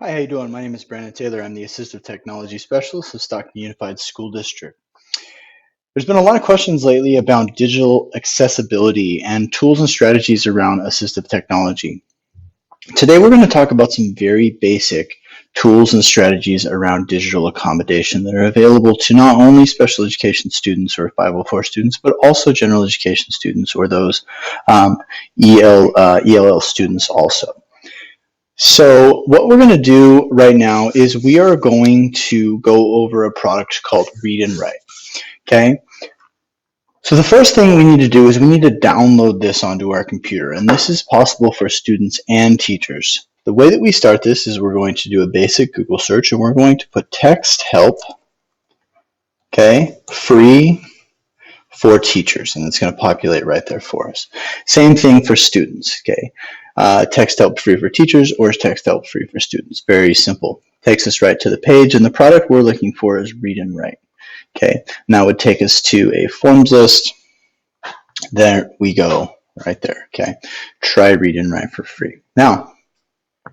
Hi, how you doing? My name is Brandon Taylor. I'm the Assistive Technology Specialist of Stockton Unified School District. There's been a lot of questions lately about digital accessibility and tools and strategies around assistive technology. Today, we're going to talk about some very basic tools and strategies around digital accommodation that are available to not only special education students or 504 students, but also general education students or those ELL students also. So what we're going to do right now is we are going to go over a product called Read and Write. Okay. So the first thing we need to do is we need to download this onto our computer, and this is possible for students and teachers. The way that we start this is we're going to do a basic Google search, and we're going to put text help, okay, free for teachers, and it's going to populate right there for us. Same thing for students, okay. Text help free for teachers or text help free for students. Very simple. Takes us right to the page, and the product we're looking for is Read and Write. Okay, now it would take us to a forms list. There we go, right there. Okay, try Read and Write for free. Now,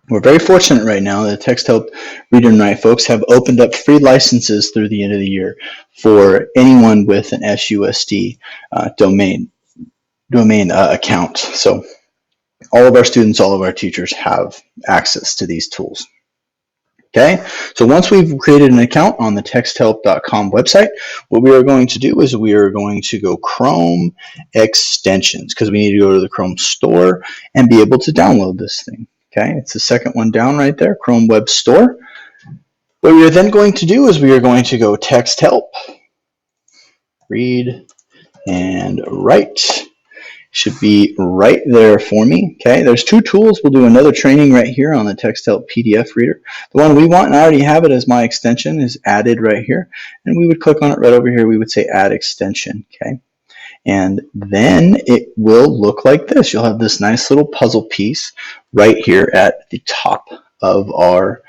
we're very fortunate right now that Text Help Read and Write folks have opened up free licenses through the end of the year for anyone with an SUSD domain account. So all of our students, all of our teachers have access to these tools. Okay, so once we've created an account on the texthelp.com website, what we are going to do is we are going to go Chrome extensions because we need to go to the Chrome store and be able to download this thing. Okay, it's the second one down right there, Chrome Web Store. What we are then going to do is we are going to go Text Help, Read and Write. Should be right there for me. Okay, there's two tools. We'll do another training right here on the Text Help PDF reader. The one we want, and I already have it as my extension, is added right here. And we would click on it right over here. We would say add extension. Okay, and then it will look like this. You'll have this nice little puzzle piece right here at the top of our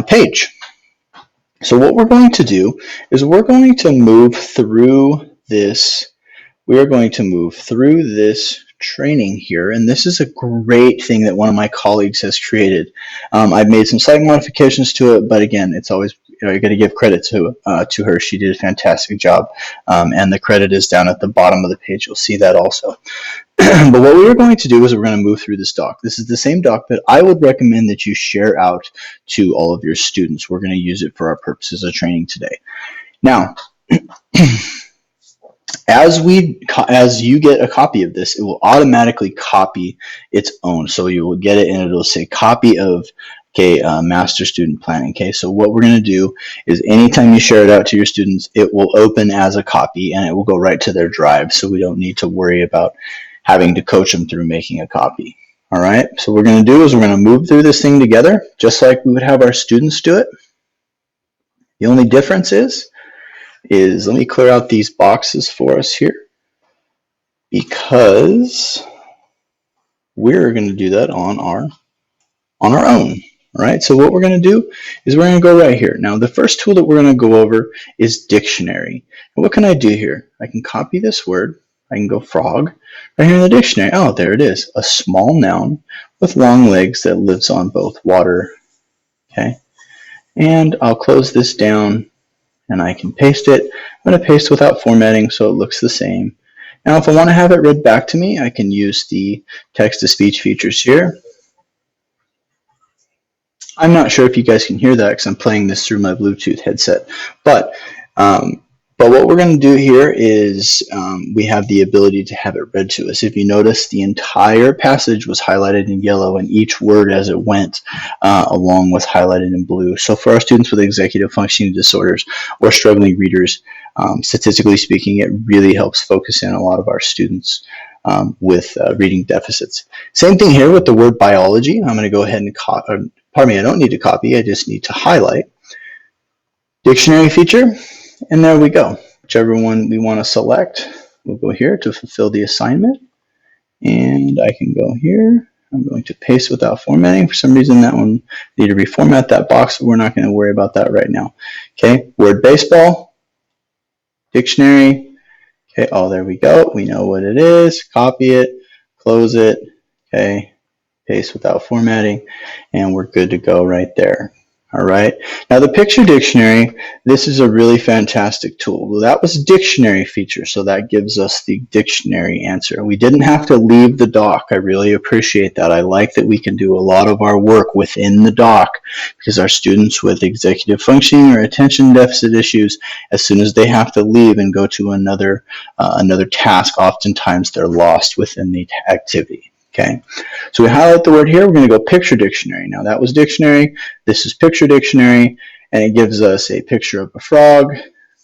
page. So what we're going to do is we're going to move through this. We are going to move through this training here, and this is a great thing that one of my colleagues has created. I've made some slight modifications to it, but again, it's always, you got to give credit to her. She did a fantastic job, and the credit is down at the bottom of the page. You'll see that also. But what we are going to do is we're going to move through this doc. This is the same doc that I would recommend that you share out to all of your students. We're going to use it for our purposes of training today. Now, as you get a copy of this, it will automatically copy its own. So you will get it and it'll say copy of master student planning. Okay, so what we're going to do is anytime you share it out to your students, it will open as a copy and it will go right to their drive. So we don't need to worry about having to coach them through making a copy. All right, so what we're going to do is we're going to move through this thing together, just like we would have our students do it. The only difference is let me clear out these boxes for us here because we're going to do that on our own. All right, so what we're going to do is we're going to go right here. Now, the first tool that we're going to go over is dictionary. And what can I do here? I can copy this word. I can go frog right here in the dictionary. Oh, there it is. A small noun with long legs that lives on both water. Okay, and I'll close this down and I can paste it. I'm going to paste without formatting so it looks the same. Now, if I want to have it read back to me, I can use the text-to-speech features here. I'm not sure if you guys can hear that because I'm playing this through my Bluetooth headset. But what we're going to do here is we have the ability to have it read to us. If you notice, the entire passage was highlighted in yellow and each word as it went along was highlighted in blue. So for our students with executive functioning disorders or struggling readers, statistically speaking, it really helps focus in a lot of our students with reading deficits. Same thing here with the word biology. I'm going to go ahead and pardon me, I don't need to copy, I just need to highlight. Dictionary feature, and there we go. Whichever one we want to select, we'll go here to fulfill the assignment. And I can go here. I'm going to paste without formatting. For some reason, that one need to reformat that box, but we're not going to worry about that right now. Okay, word baseball, dictionary. Okay, oh, there we go. We know what it is. Copy it, close it. Okay, paste without formatting, and we're good to go right there. All right. Now the picture dictionary, this is a really fantastic tool. Well, that was a dictionary feature, so that gives us the dictionary answer. We didn't have to leave the doc. I really appreciate that. I like that we can do a lot of our work within the doc because our students with executive functioning or attention deficit issues, as soon as they have to leave and go to another task, oftentimes they're lost within the activity. Okay, so we highlight the word here. We're going to go picture dictionary. Now that was dictionary. This is picture dictionary, and it gives us a picture of a frog.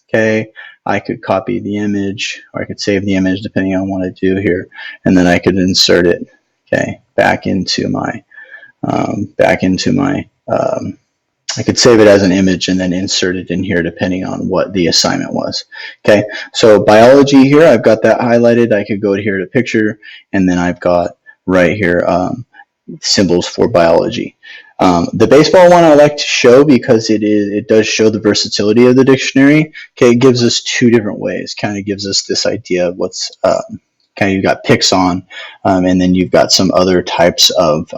Okay, I could copy the image, or I could save the image depending on what I do here, and then I could insert it. Okay, back into my I could save it as an image and then insert it in here depending on what the assignment was. Okay, so biology here, I've got that highlighted. I could go here to picture, and then I've got right here symbols for biology. The baseball one I like to show because it does show the versatility of the dictionary. Okay, it gives us two different ways. Kind of gives us this idea of what's kind of you've got picks on, and then you've got some other types of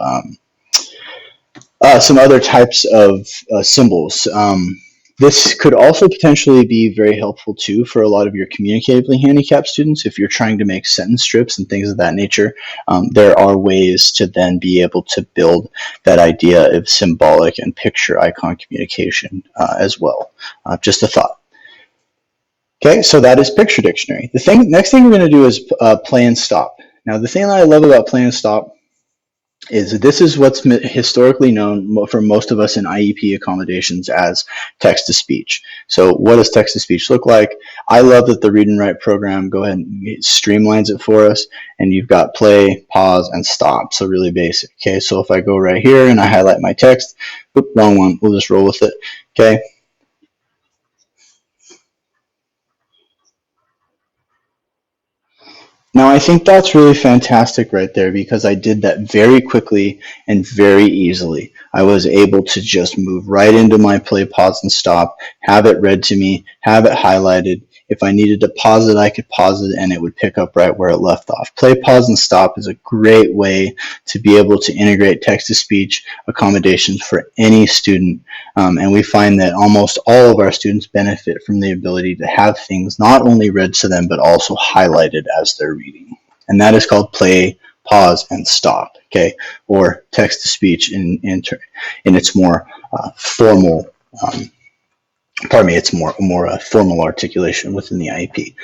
symbols. This could also potentially be very helpful too for a lot of your communicatively handicapped students. If you're trying to make sentence strips and things of that nature, there are ways to then be able to build that idea of symbolic and picture icon communication as well. Just a thought. Okay, so that is picture dictionary. Next thing we're going to do is play and stop. Now, the thing that I love about play and stop is this is what's historically known for most of us in IEP accommodations as text-to-speech. So what does text-to-speech look like? I love that the Read and Write program go ahead and streamlines it for us, and you've got play, pause, and stop, so really basic. Okay, so if I go right here and I highlight my text, oops, wrong one, we'll just roll with it. Okay. Now, I think that's really fantastic right there because I did that very quickly and very easily. I was able to just move right into my play, pause, and stop, have it read to me, have it highlighted. If I needed to pause it, I could pause it and it would pick up right where it left off. Play, pause, and stop is a great way to be able to integrate text-to-speech accommodations for any student. And we find that almost all of our students benefit from the ability to have things not only read to them, but also highlighted as they're reading. And that is called play, pause, and stop, okay? Or text-to-speech in its more formal it's more formal articulation within the IEP.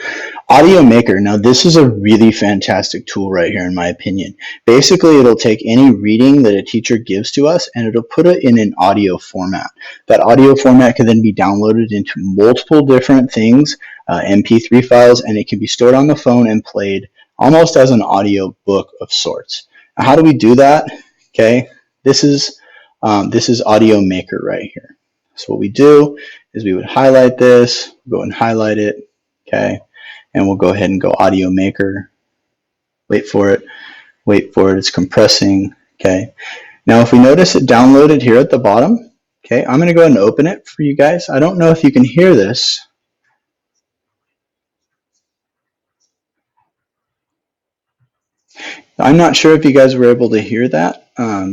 Audio Maker. Now, this is a really fantastic tool right here, in my opinion. Basically, it'll take any reading that a teacher gives to us, and it'll put it in an audio format. That audio format can then be downloaded into multiple different things, MP3 files, and it can be stored on the phone and played almost as an audio book of sorts. Now, how do we do that? Okay, this is Audio Maker right here. So what we do is we would highlight this, go and highlight it, okay, and we'll go ahead and go Audio Maker. Wait for it, it's compressing, okay. Now if we notice it downloaded here at the bottom, okay, I'm going to go ahead and open it for you guys. I don't know if you can hear this. I'm not sure if you guys were able to hear that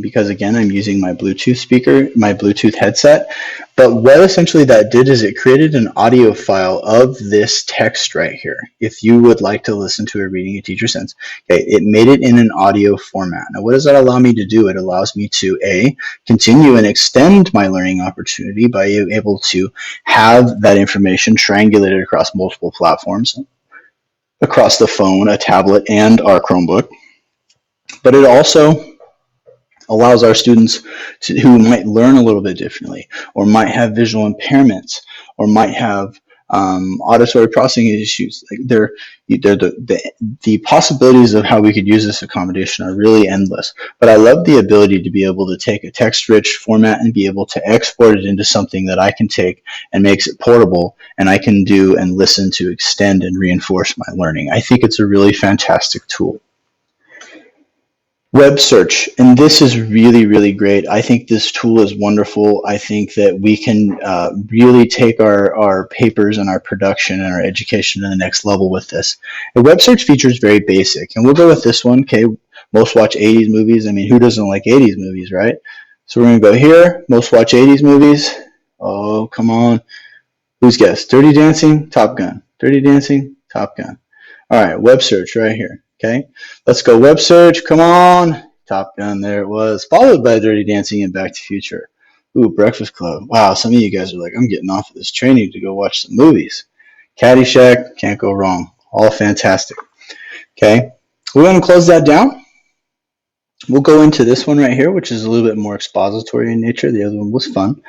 because again, I'm using my Bluetooth speaker, my Bluetooth headset. But what essentially that did is it created an audio file of this text right here. If you would like to listen to a reading a teacher sends, okay, it made it in an audio format. Now, what does that allow me to do? It allows me to continue and extend my learning opportunity by able to have that information triangulated across multiple platforms, across the phone, a tablet, and our Chromebook. But it also allows our students who might learn a little bit differently, or might have visual impairments, or might have auditory processing issues. Like the possibilities of how we could use this accommodation are really endless. But I love the ability to be able to take a text-rich format and be able to export it into something that I can take and makes it portable, and I can do and listen to extend and reinforce my learning. I think it's a really fantastic tool. Web search, and this is really, really great. I think this tool is wonderful. I think that we can really take our papers and our production and our education to the next level with this. The web search feature is very basic, and we'll go with this one. Okay, most watch 80s movies. I mean, who doesn't like 80s movies, right? So we're going to go here, most watch 80s movies. Oh, come on. Who's guessed? Dirty Dancing, Top Gun. Dirty Dancing, Top Gun. All right, web search right here. Okay, let's go web search. Come on. Top Gun, there it was. Followed by Dirty Dancing and Back to the Future. Ooh, Breakfast Club. Wow, some of you guys are like, I'm getting off of this training to go watch some movies. Caddyshack, can't go wrong. All fantastic. Okay, we're going to close that down. We'll go into this one right here, which is a little bit more expository in nature. The other one was fun.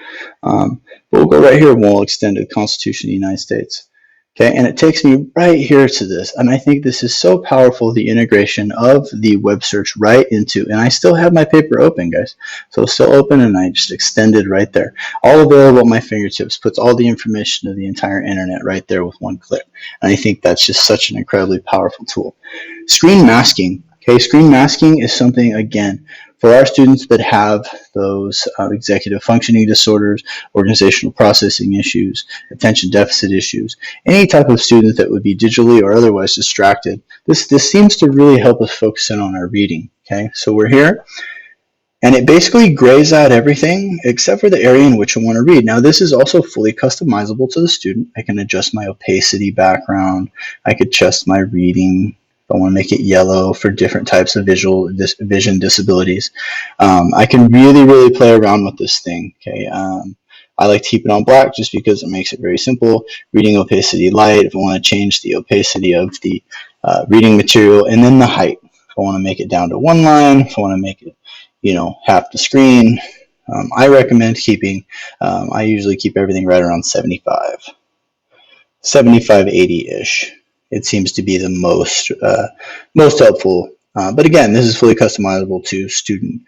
But we'll go right here and we'll extend to the Constitution of the United States. Okay, and it takes me right here to this. And I think this is so powerful, the integration of the web search right into, and I still have my paper open, guys. So it's still open and I just extended right there. All available at my fingertips, puts all the information of the entire internet right there with one click. And I think that's just such an incredibly powerful tool. Screen masking. Okay, screen masking is something, again, for our students that have those executive functioning disorders, organizational processing issues, attention deficit issues, any type of student that would be digitally or otherwise distracted, this seems to really help us focus in on our reading. Okay, so we're here, and it basically grays out everything except for the area in which I want to read. Now, this is also fully customizable to the student. I can adjust my opacity background. I could adjust my reading. If I want to make it yellow for different types of vision disabilities. I can really play around with this thing. Okay, I like to keep it on black just because it makes it very simple. Reading opacity light, if I want to change the opacity of the reading material, and then the height. If I want to make it down to one line, if I want to make it, half the screen, I recommend keeping, I usually keep everything right around 75, 80-ish. It seems to be the most helpful. But again, this is fully customizable to student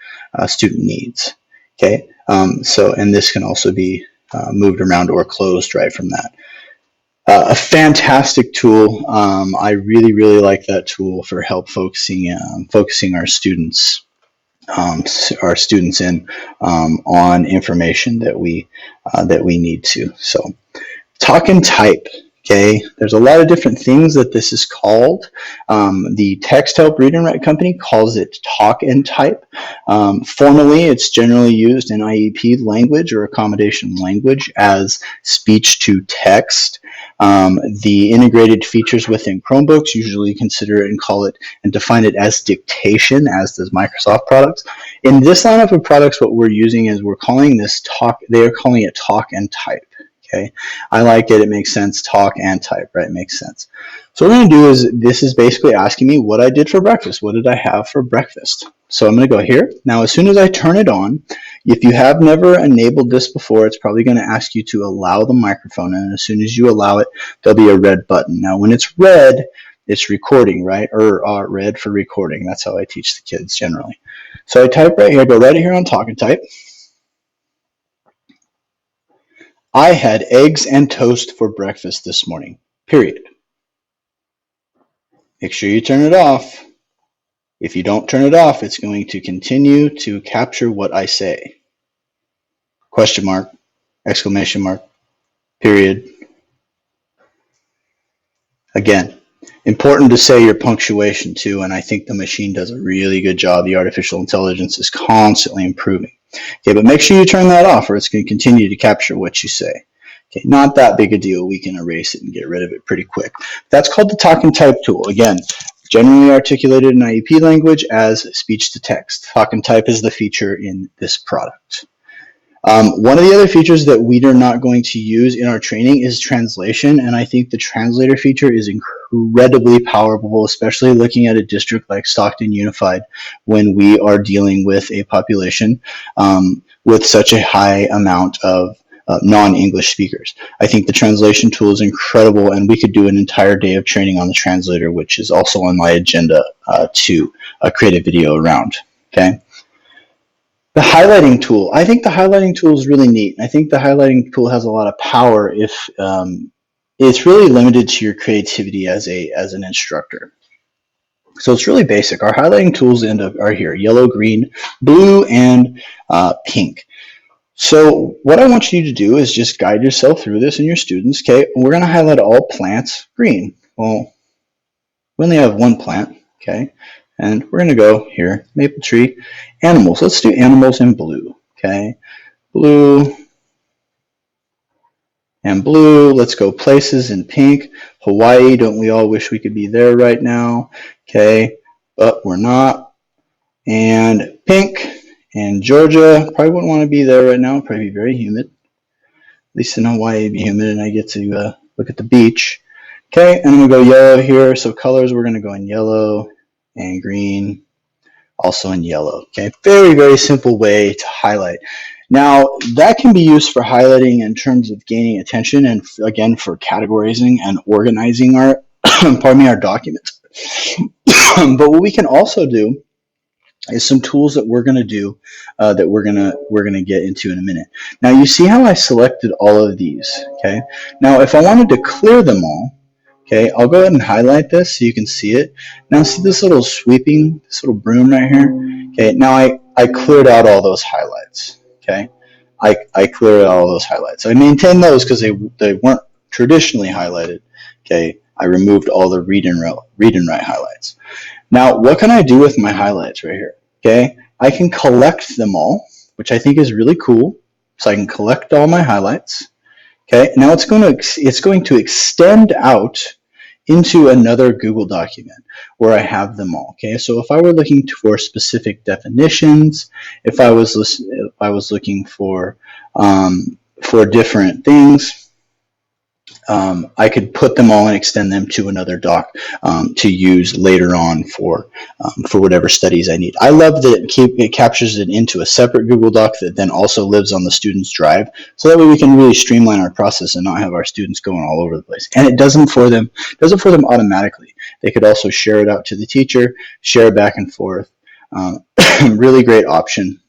needs. Okay, and this can also be moved around or closed right from that. A fantastic tool. I really like that tool for help focusing our students in on information that we need to. So talk and type. Okay, there's a lot of different things that this is called. The Text Help Read and Write Company calls it talk and type. Formally, it's generally used in IEP language or accommodation language as speech to text. The integrated features within Chromebooks usually consider it and call it and define it as dictation, as does Microsoft products. In this lineup of products, what we're using is we're calling this talk, they are calling it talk and type. Okay, I like it. It makes sense. Talk and type, right? It makes sense. So what I'm going to do is, this is basically asking me what I did for breakfast. What did I have for breakfast? So I'm going to go here. Now, as soon as I turn it on, if you have never enabled this before, it's probably going to ask you to allow the microphone. And as soon as you allow it, there'll be a red button. Now, when it's red, it's recording, right? Or red for recording. That's how I teach the kids generally. So I type right here, go right here on talk and type. I had eggs and toast for breakfast this morning, period. Make sure you turn it off. If you don't turn it off, it's going to continue to capture what I say. Question mark, exclamation mark, period. Again, important to say your punctuation too, and I think the machine does a really good job. The artificial intelligence is constantly improving. Okay, but make sure you turn that off or it's going to continue to capture what you say. Okay, not that big a deal. We can erase it and get rid of it pretty quick. That's called the talk and type tool. Again, generally articulated in IEP language as speech to text. Talk and type is the feature in this product. One of the other features that we are not going to use in our training is translation, and I think the translator feature is incredibly powerful, especially looking at a district like Stockton Unified when we are dealing with a population with such a high amount of non-English speakers. I think the translation tool is incredible, and we could do an entire day of training on the translator, which is also on my agenda to create a video around. Okay. The highlighting tool. I think the highlighting tool is really neat. I think the highlighting tool has a lot of power if it's really limited to your creativity as an instructor. So it's really basic. Our highlighting tools are here: yellow, green, blue, and pink. So what I want you to do is just guide yourself through this and your students. Okay, we're going to highlight all plants green. Well, we only have one plant. Okay, And we're going to go here, maple tree, animals. Let's do animals in blue. Okay, blue and blue. Let's go places in pink. Hawaii, don't we all wish we could be there right now? Okay, but we're not. And pink and Georgia, probably wouldn't want to be there right now. Probably be very humid. At least in Hawaii, it'd be humid, and I get to look at the beach. Okay, and I'm going to go yellow here. So colors, we're going to go in yellow and green, also in yellow. Okay, very, very simple way to highlight. Now, that can be used for highlighting in terms of gaining attention and, again, for categorizing and organizing our, pardon me, our documents. But what we can also do is some tools that we're going to do that we're going to get into in a minute. Now, you see how I selected all of these, okay? Now, if I wanted to clear them all, okay, I'll go ahead and highlight this so you can see it. Now, see this little sweeping, this little broom right here? Okay, now I cleared out all those highlights, okay? I cleared out all those highlights. I maintained those because they weren't traditionally highlighted, okay? I removed all the read and write highlights. Now, what can I do with my highlights right here? Okay, I can collect them all, which I think is really cool. So I can collect all my highlights. Okay, now it's going to extend out into another Google document where I have them all. Okay, so if I were looking for specific definitions, if I was looking for different things, I could put them all and extend them to another doc to use later on for whatever studies I need. I love that it captures it into a separate Google Doc that then also lives on the student's drive, so that way we can really streamline our process and not have our students going all over the place. And it does it for them automatically. They could also share it out to the teacher, share it back and forth. Really great option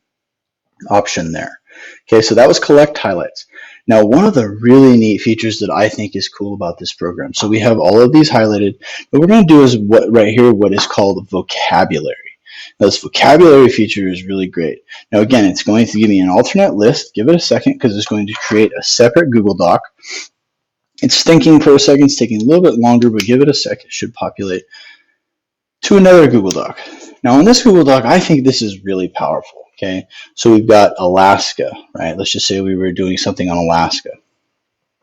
there. Okay, so that was collect highlights. Now, one of the really neat features that I think is cool about this program, so we have all of these highlighted, what we're going to do is what is called vocabulary. Now, this vocabulary feature is really great. Now, again, it's going to give me an alternate list. Give it a second because it's going to create a separate Google Doc. It's thinking for a second. It's taking a little bit longer, but give it a sec. It should populate to another Google Doc. Now, in this Google Doc, I think this is really powerful. Okay, so we've got Alaska, right? Let's just say we were doing something on Alaska.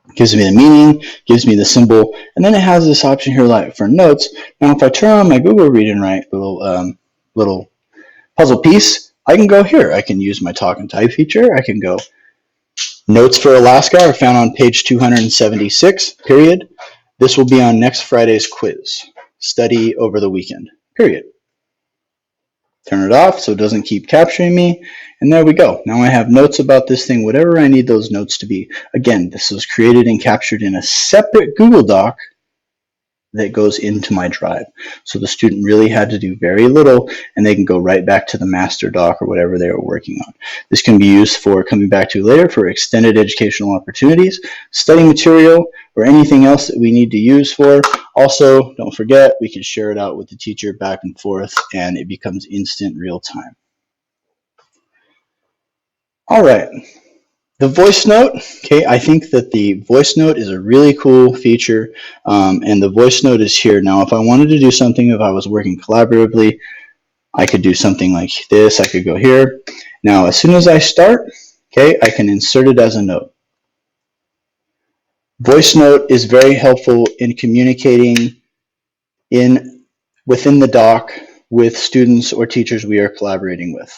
It gives me the meaning, gives me the symbol, and then it has this option here like for notes. Now, if I turn on my Google Read and Write little puzzle piece, I can go here. I can use my talk and type feature. I can go notes for Alaska are found on page 276, period. This will be on next Friday's quiz. Study over the weekend, period. Turn it off so it doesn't keep capturing me, and there we go. Now I have notes about this thing, whatever I need those notes to be. Again, this was created and captured in a separate Google Doc that goes into my drive. So the student really had to do very little, and they can go right back to the master doc or whatever they were working on. This can be used for, coming back to later, for extended educational opportunities, study material, or anything else that we need to use for. Also, don't forget, we can share it out with the teacher back and forth, and it becomes instant real time. All right. The voice note, okay, I think that the voice note is a really cool feature, and the voice note is here. Now, if I wanted to do something, if I was working collaboratively, I could do something like this. I could go here. Now, as soon as I start, okay, I can insert it as a note. Voice note is very helpful in communicating within the doc with students or teachers we are collaborating with.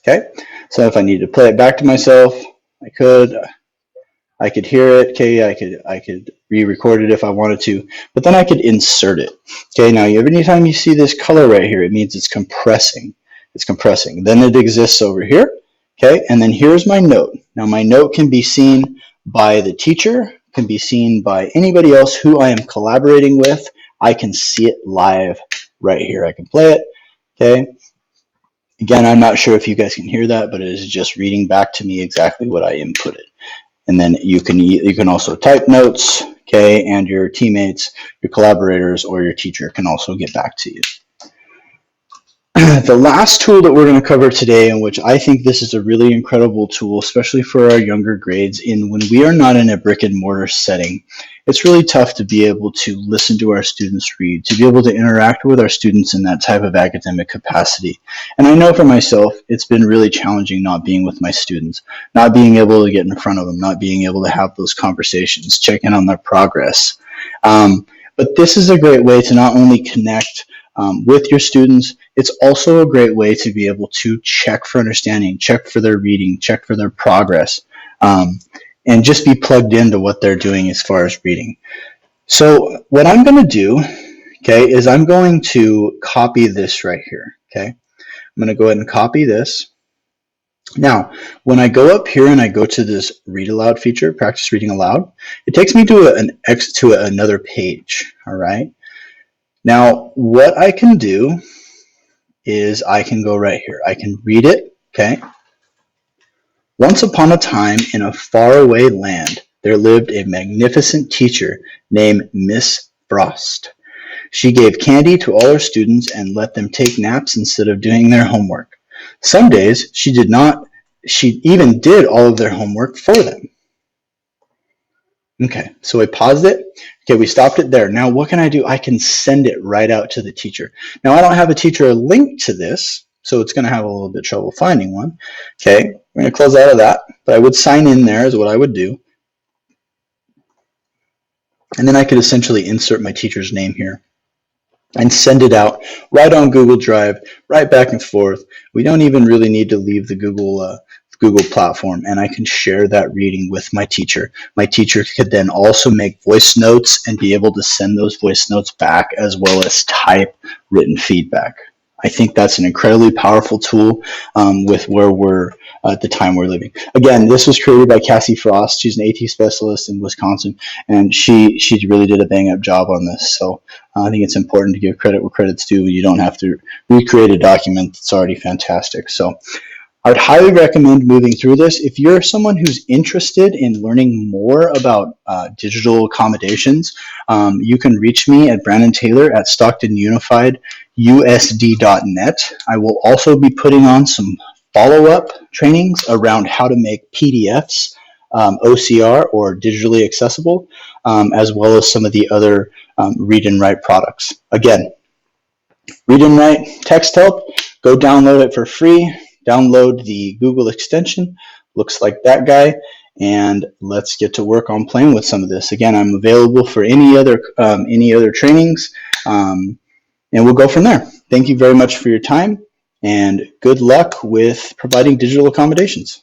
Okay, so if I need to play it back to myself, I could hear it. Okay, I could re-record it if I wanted to, but then I could insert it. Okay, now anytime you see this color right here, it means it's compressing. It's compressing. Then it exists over here. Okay, and then here's my note. Now my note can be seen by the teacher, can be seen by anybody else who I am collaborating with. I can see it live right here. I can play it. Okay. Again, I'm not sure if you guys can hear that, but it is just reading back to me exactly what I inputted. And then you can also type notes, okay, and your teammates, your collaborators, or your teacher can also get back to you. The last tool that we're going to cover today, in which I think this is a really incredible tool, especially for our younger grades, when we are not in a brick and mortar setting, it's really tough to be able to listen to our students read, to be able to interact with our students in that type of academic capacity. And I know for myself, it's been really challenging not being with my students, not being able to get in front of them, not being able to have those conversations, check in on their progress. But this is a great way to not only connect with your students, it's also a great way to be able to check for understanding, check for their reading, check for their progress, and just be plugged into what they're doing as far as reading. So what I'm going to do, okay, is I'm going to copy this right here, okay? I'm going to go ahead and copy this. Now, when I go up here and I go to this read aloud feature, practice reading aloud, it takes me to another page, all right? Now, what I can do is I can go right here. I can read it, okay? Once upon a time, in a faraway land, there lived a magnificent teacher named Miss Frost. She gave candy to all her students and let them take naps instead of doing their homework. Some days she even did all of their homework for them. Okay, so I paused it. Okay, we stopped it there. Now what can I do? I can send it right out to the teacher. Now I don't have a teacher link to this, so it's going to have a little bit of trouble finding one. Okay, we're going to close out of that, but I would sign in there is what I would do. And then I could essentially insert my teacher's name here and send it out right on Google Drive, right back and forth. We don't even really need to leave the Google platform, and I can share that reading with my teacher. My teacher could then also make voice notes and be able to send those voice notes back as well as type written feedback. I think that's an incredibly powerful tool with where we're at the time we're living. Again, this was created by Cassie Frost. She's an AT specialist in Wisconsin, and she really did a bang-up job on this. So I think it's important to give credit where credit's due. You don't have to recreate a document that's already fantastic. So I would highly recommend moving through this. If you're someone who's interested in learning more about digital accommodations, you can reach me at Brandon Taylor at StocktonUnifiedUSD.net. I will also be putting on some follow-up trainings around how to make PDFs OCR or digitally accessible, as well as some of the other read and write products. Again, read and write text help, go download it for free. Download the Google extension, looks like that guy, and let's get to work on playing with some of this. Again, I'm available for any other trainings, and we'll go from there. Thank you very much for your time, and good luck with providing digital accommodations.